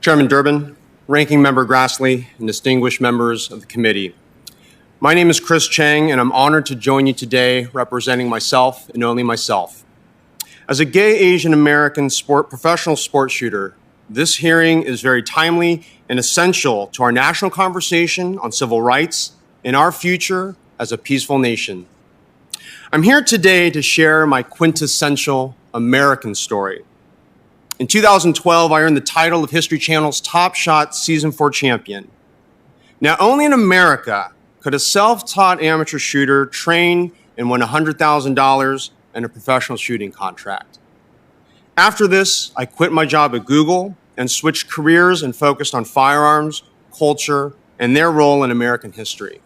Chairman Durbin, Ranking Member Grassley, and distinguished members of the committee. My name is Chris Cheng, and I'm honored to join you today representing myself and only myself. As a gay Asian American professional sports shooter, this hearing is very timely and essential to our national conversation on civil rights and our future as a peaceful nation. I'm here today to share my quintessential American story. In 2012, I earned the title of History Channel's Top Shot Season 4 champion. Now, only in America could a self-taught amateur shooter train and win $100,000 and a professional shooting contract. After this, I quit my job at Google and switched careers and focused on firearms, culture, and their role in American history.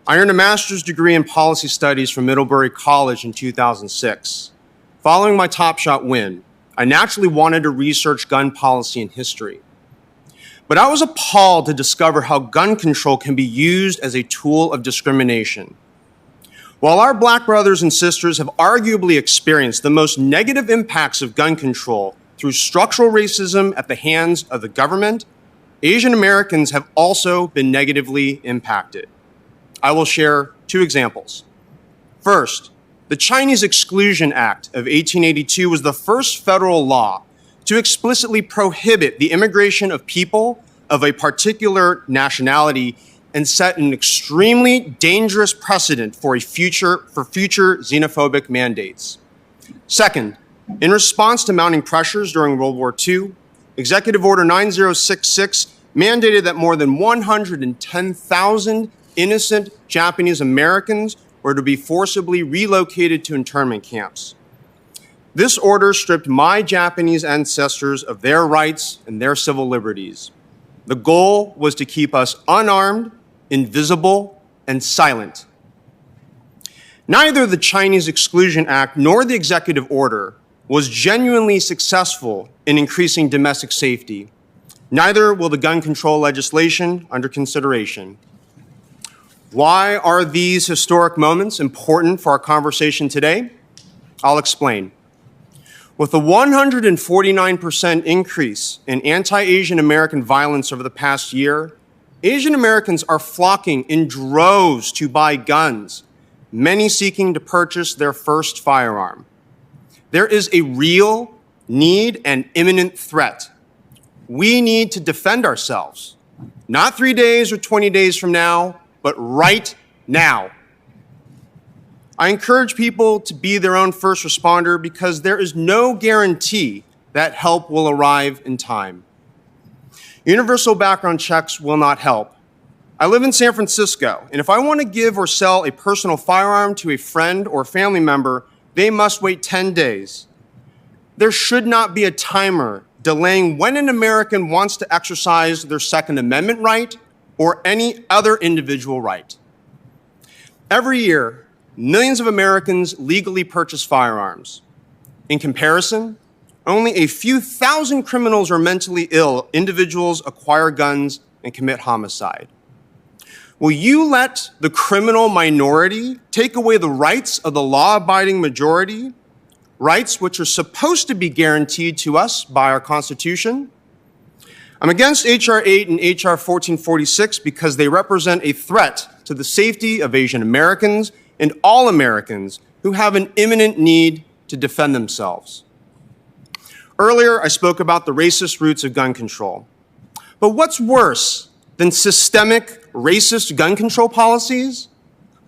I earned a master's degree in policy studies from Middlebury College in 2006. Following my Top Shot win, I naturally wanted to research gun policy and history. But I was appalled to discover how gun control can be used as a tool of discrimination. While our Black brothers and sisters have arguably experienced the most negative impacts of gun control through structural racism at the hands of the government, Asian Americans have also been negatively impacted. I will share two examples. First, the Chinese Exclusion Act of 1882 was the first federal law to explicitly prohibit the immigration of people of a particular nationality and set an extremely dangerous precedent for future xenophobic mandates. Second, in response to mounting pressures during World War II, Executive Order 9066 mandated that more than 110,000 innocent Japanese Americans were to be forcibly relocated to internment camps. This order stripped my Japanese ancestors of their rights and their civil liberties. The goal was to keep us unarmed, invisible, and silent. Neither the Chinese Exclusion Act nor the executive order was genuinely successful in increasing domestic safety. Neither will the gun control legislation under consideration. Why are these historic moments important for our conversation today? I'll explain. With a 149% increase in anti-Asian American violence over the past year, Asian Americans are flocking in droves to buy guns, many seeking to purchase their first firearm. There is a real need and imminent threat. We need to defend ourselves, not 3 days or 20 days from now, but right now. I encourage people to be their own first responder because there is no guarantee that help will arrive in time. Universal background checks will not help. I live in San Francisco, and if I want to give or sell a personal firearm to a friend or family member, they must wait 10 days. There should not be a timer delaying when an American wants to exercise their Second Amendment right or any other individual right. Every year, millions of Americans legally purchase firearms. In comparison, only a few thousand criminals or mentally ill individuals acquire guns and commit homicide. Will you let the criminal minority take away the rights of the law-abiding majority, rights which are supposed to be guaranteed to us by our Constitution? I'm against H.R. 8 and H.R. 1446 because they represent a threat to the safety of Asian Americans and all Americans who have an imminent need to defend themselves. Earlier, I spoke about the racist roots of gun control. But what's worse than systemic racist gun control policies?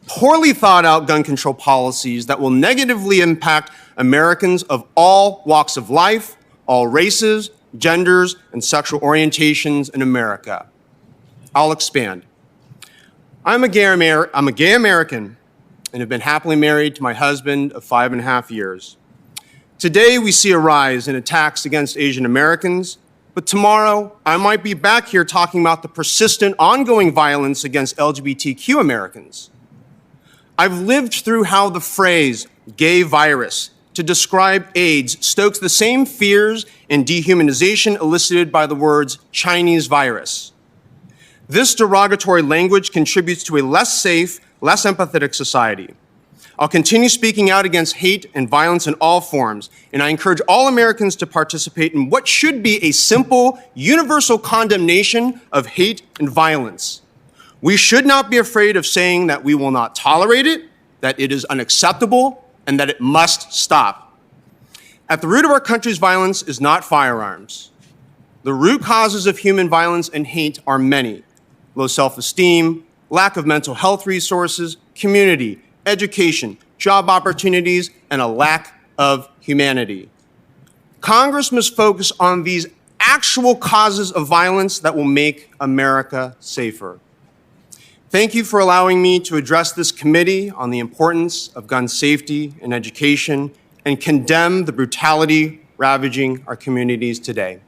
Poorly thought out gun control policies that will negatively impact Americans of all walks of life, all races, genders, and sexual orientations in America. I'll expand. I'm a gay American and have been happily married to my husband of 5.5 years. Today, we see a rise in attacks against Asian Americans, but tomorrow, I might be back here talking about the persistent, ongoing violence against LGBTQ Americans. I've lived through how the phrase gay virus to describe AIDS stokes the same fears and dehumanization elicited by the words Chinese virus. This derogatory language contributes to a less safe, less empathetic society. I'll continue speaking out against hate and violence in all forms, and I encourage all Americans to participate in what should be a simple, universal condemnation of hate and violence. We should not be afraid of saying that we will not tolerate it, that it is unacceptable, and that it must stop. At the root of our country's violence is not firearms. The root causes of human violence and hate are many: low self-esteem, lack of mental health resources, community, education, job opportunities, and a lack of humanity. Congress must focus on these actual causes of violence that will make America safer. Thank you for allowing me to address this committee on the importance of gun safety and education and condemn the brutality ravaging our communities today.